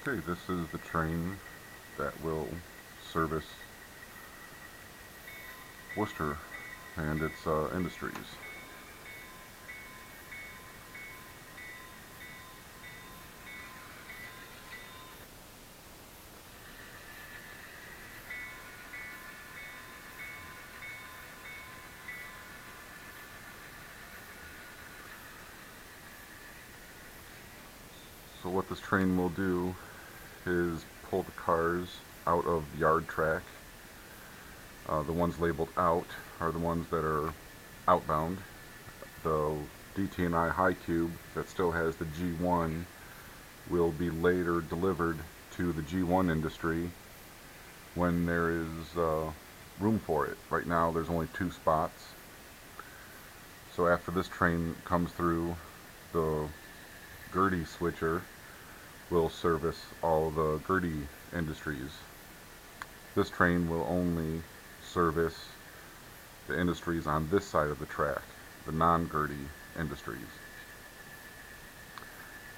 Okay, this is the train that will service Worcester and its industries. So what this train will do is pull the cars out of yard track. The ones labeled out are the ones that are outbound. The DT&I High Cube that still has the G1 will be later delivered to the G1 industry when there is room for it. Right now there's only 2 spots. So after this train comes through, the Gerty Switcher will service all the Gerty industries. This train will only service the industries on this side of the track, the non-Gerty industries.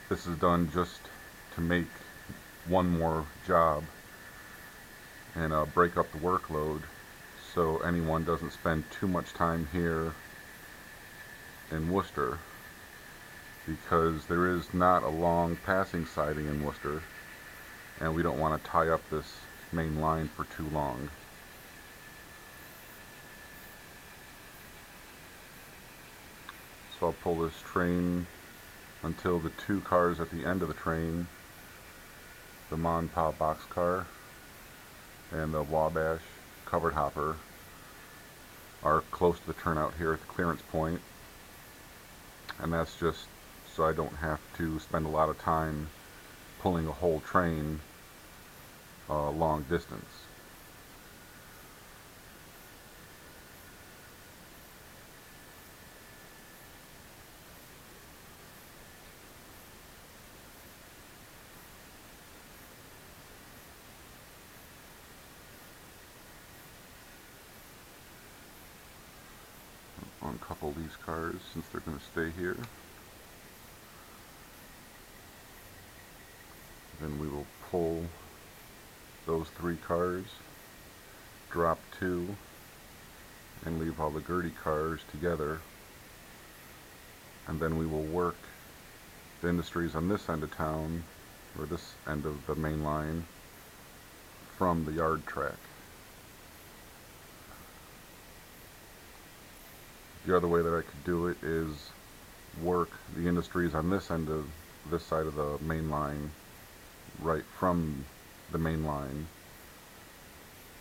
This is done just to make one more job and break up the workload so anyone doesn't spend too much time here in Worcester, because there is not a long passing siding in Worcester and we don't want to tie up this main line for too long. So I'll pull this train until the 2 cars at the end of the train, the Mon Pa boxcar and the Wabash covered hopper, are close to the turnout here at the clearance point. And that's just so I don't have to spend a lot of time pulling a whole train long distance. Uncouple these cars since they're going to stay here. Then we will pull those 3 cars, drop 2, and leave all the Gerty cars together. And then we will work the industries on this end of town, or this end of the main line, from the yard track. The other way that I could do it is work the industries on this end of this side of the main line right from the main line,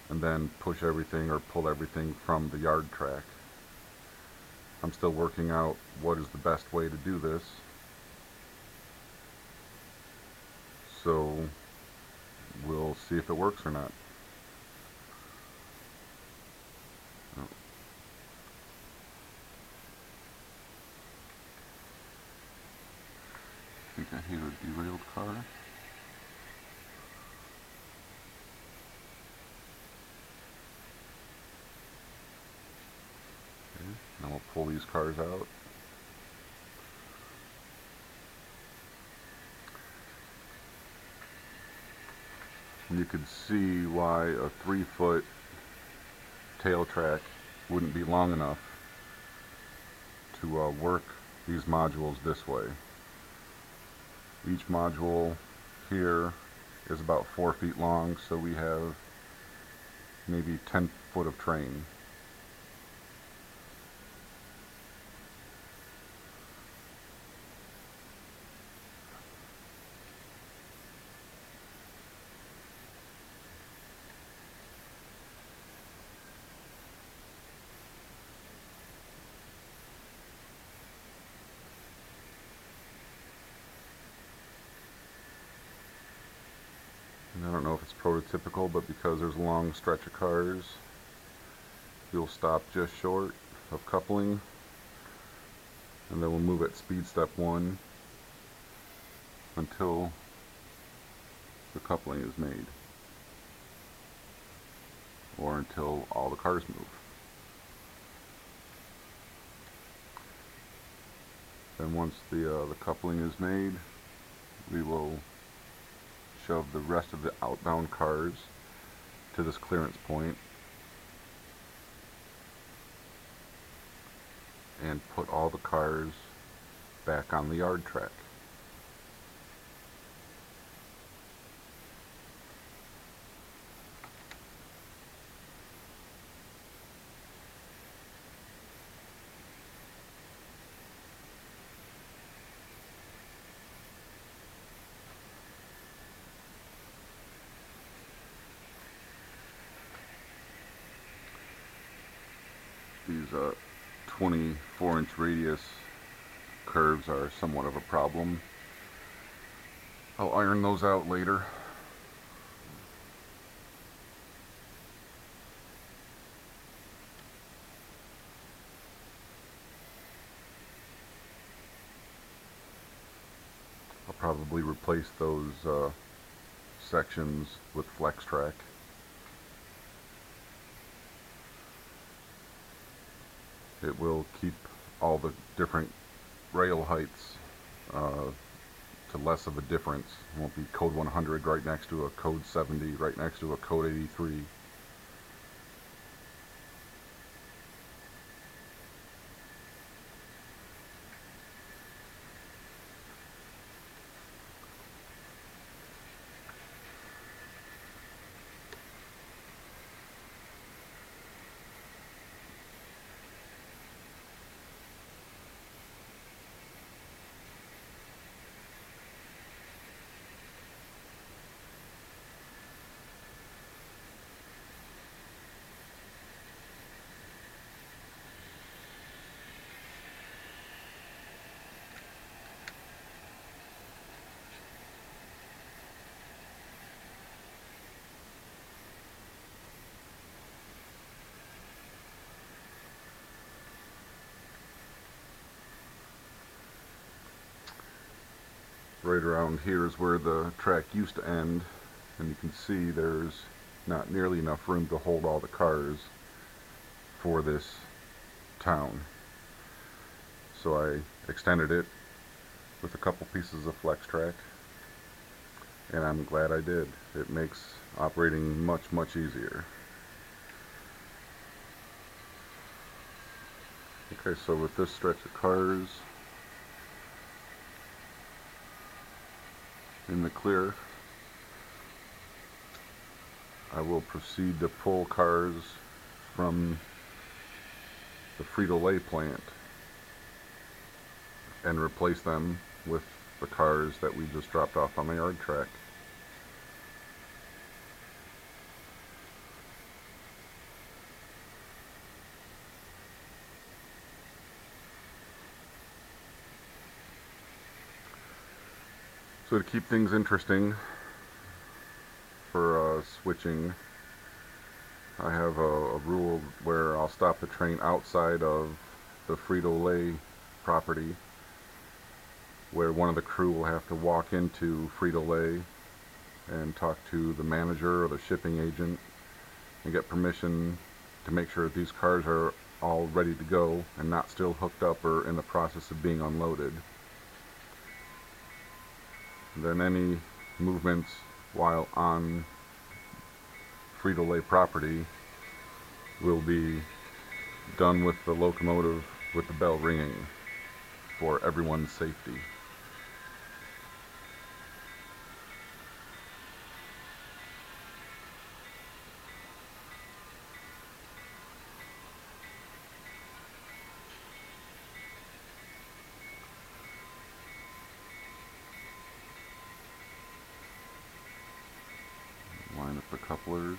and then push everything or pull everything from the yard track. I'm still working out what is the best way to do this, so we'll see if it works or not. I think I hear a derailed car. Okay, now we'll pull these cars out. And you could see why a 3-foot tail track wouldn't be long enough to work these modules this way. Each module here is about 4 feet long, so we have maybe 10 foot of train. And I don't know if it's prototypical, but because there's a long stretch of cars, we'll stop just short of coupling, and then we'll move at speed step 1 until the coupling is made, or until all the cars move. Then once the coupling is made, we will shove the rest of the outbound cars to this clearance point and put all the cars back on the yard track. These 24-inch radius curves are somewhat of a problem. I'll iron those out later. I'll probably replace those sections with flex track. It will keep all the different rail heights to less of a difference. It won't be code 100 right next to a code 70, right next to a code 83. Right around here is where the track used to end, and you can see there's not nearly enough room to hold all the cars for this town. So I extended it with a couple pieces of flex track, and I'm glad I did. It makes operating much easier. Okay, so with this stretch of cars in the clear, I will proceed to pull cars from the Frito-Lay plant and replace them with the cars that we just dropped off on the yard track. So to keep things interesting for switching, I have a rule where I'll stop the train outside of the Frito-Lay property, where one of the crew will have to walk into Frito-Lay and talk to the manager or the shipping agent and get permission to make sure that these cars are all ready to go and not still hooked up or in the process of being unloaded. Then any movements while on Frito-Lay property will be done with the locomotive with the bell ringing for everyone's safety. Line up the couplers.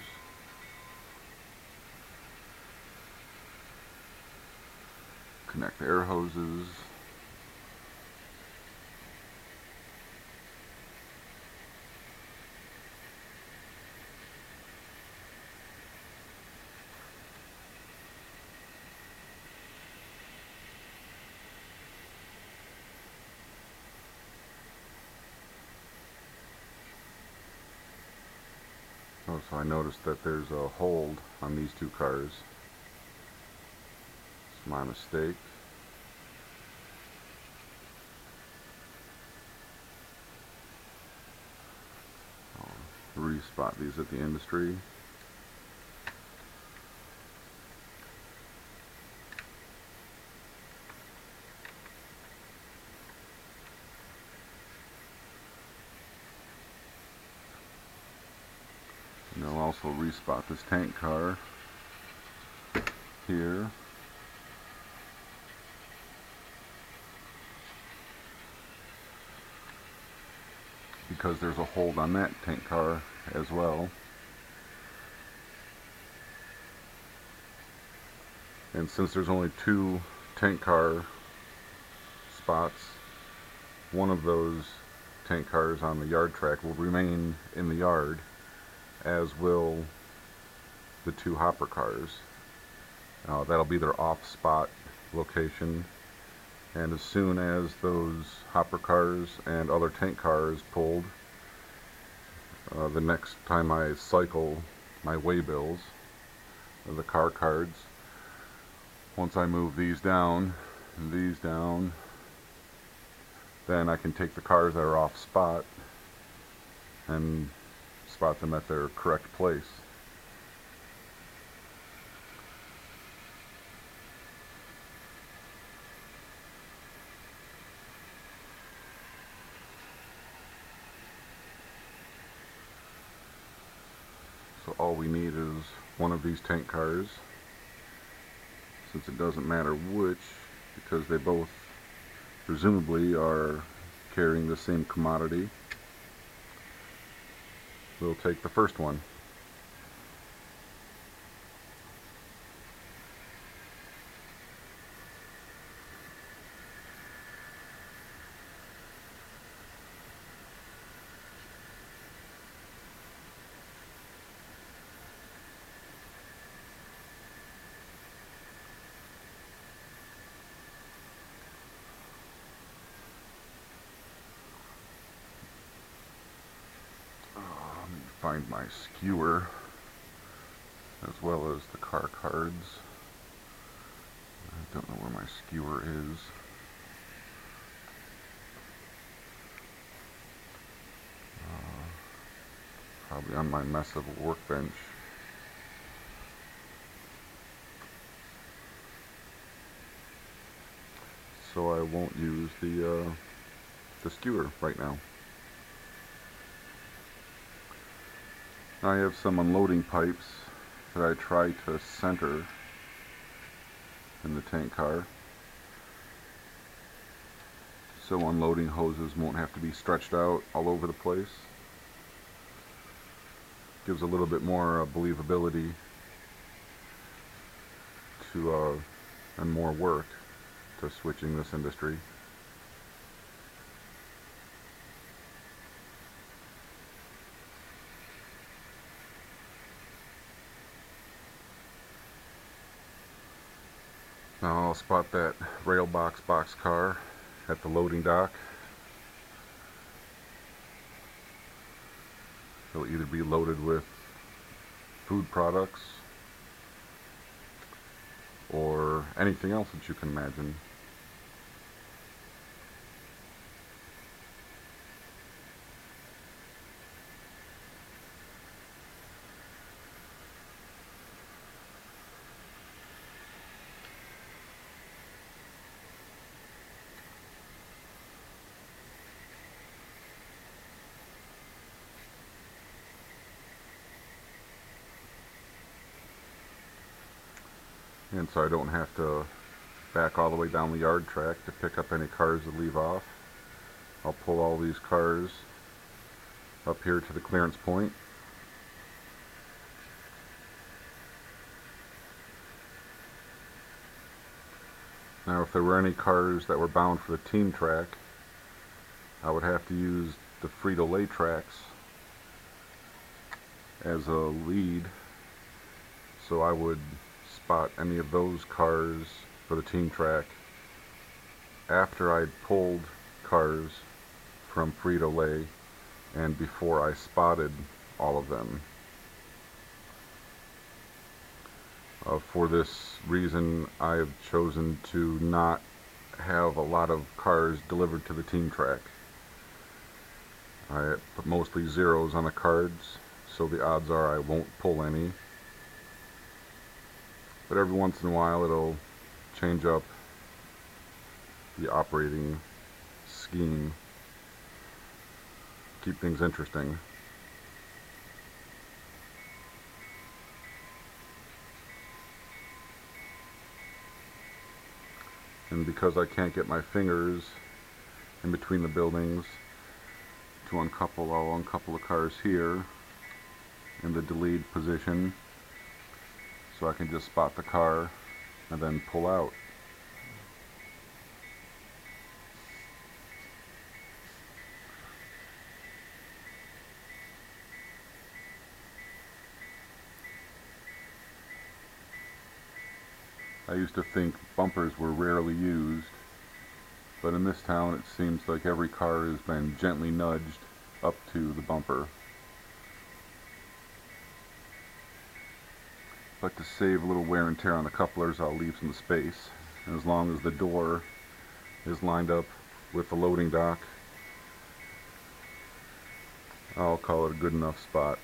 Connect the air hoses. Oh, so I noticed that there's a hold on these two cars. It's my mistake. Respot these at the industry. And I'll also respot this tank car here. Because there's a hold on that tank car as well. And since there's only 2 tank car spots, one of those tank cars on the yard track will remain in the yard, as will the 2 hopper cars. That'll be their off-spot location, and as soon as those hopper cars and other tank cars pulled, the next time I cycle my way bills, the car cards, once I move these down and these down, then I can take the cars that are off spot and spot them at their correct place. So all we need is one of these tank cars, since it doesn't matter which, because they both presumably are carrying the same commodity. We'll take the first one. Find my skewer as well as the car cards. I don't know where my skewer is. Probably on my mess of a workbench. So I won't use the skewer right now. I have some unloading pipes that I try to center in the tank car, so unloading hoses won't have to be stretched out all over the place. Gives a little bit more believability to and more work to switching this industry. Now I'll spot that rail box car at the loading dock. It'll either be loaded with food products or anything else that you can imagine. And so I don't have to back all the way down the yard track to pick up any cars to leave off. I'll pull all these cars up here to the clearance point. Now if there were any cars that were bound for the team track, I would have to use the Frito-Lay tracks as a lead, so I would spot any of those cars for the team track after I'd pulled cars from Frito-Lay and before I spotted all of them. For this reason, I have chosen to not have a lot of cars delivered to the team track. I put mostly zeros on the cards so the odds are I won't pull any. But every once in a while it'll change up the operating scheme, keep things interesting. And because I can't get my fingers in between the buildings to uncouple, I'll uncouple the cars here in the delayed position so I can just spot the car and then pull out. I used to think bumpers were rarely used, but in this town it seems like every car has been gently nudged up to the bumper. But to save a little wear and tear on the couplers, I'll leave some space. And as long as the door is lined up with the loading dock, I'll call it a good enough spot.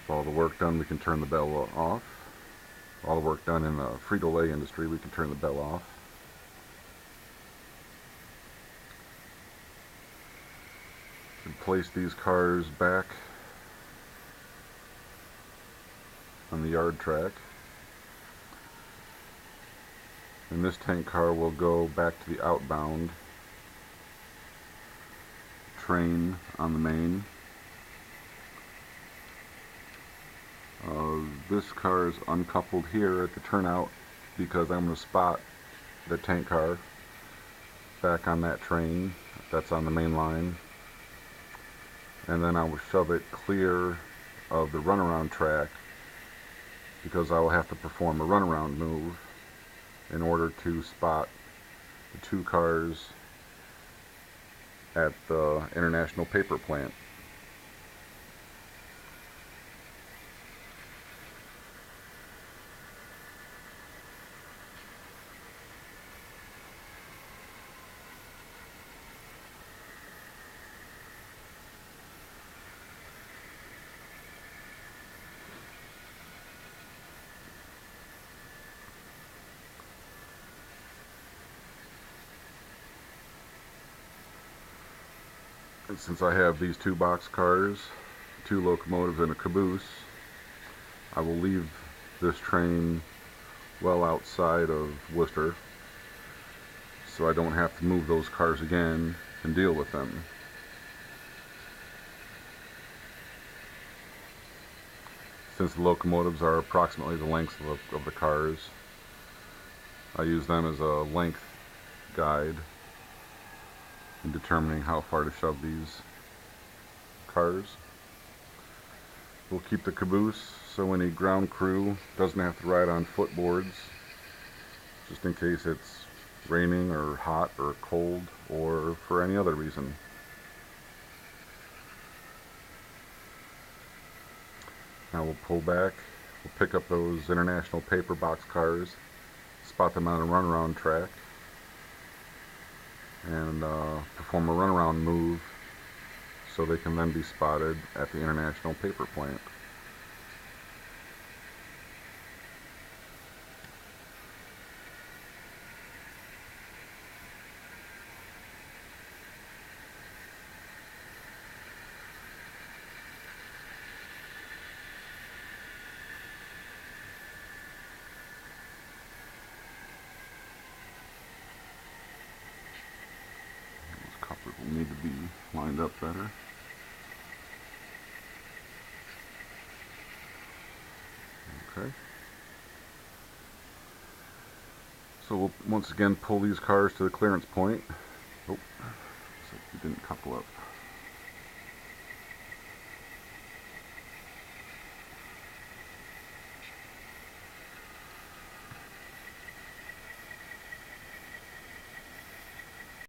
With all the work done, we can turn the bell off. All the work done in the Frito-Lay industry, we can turn the bell off. And place these cars back on the yard track. And this tank car will go back to the outbound train on the main. This car is uncoupled here at the turnout because I'm going to spot the tank car back on that train that's on the main line, and then I will shove it clear of the runaround track because I will have to perform a runaround move in order to spot the two cars at the International Paper Plant. And since I have these two box cars, two locomotives, and a caboose, I will leave this train well outside of Wooster so I don't have to move those cars again and deal with them. Since the locomotives are approximately the length of the cars, I use them as a length guide in determining how far to shove these cars. We'll keep the caboose so any ground crew doesn't have to ride on footboards, just in case it's raining or hot or cold or for any other reason. Now we'll pull back, we'll pick up those International Paper box cars, spot them on a runaround track, and perform a runaround move so they can then be spotted at the International Paper Plant. Couplers will need to be lined up better. Okay. So we'll once again pull these cars to the clearance point. Oh, so we didn't couple up.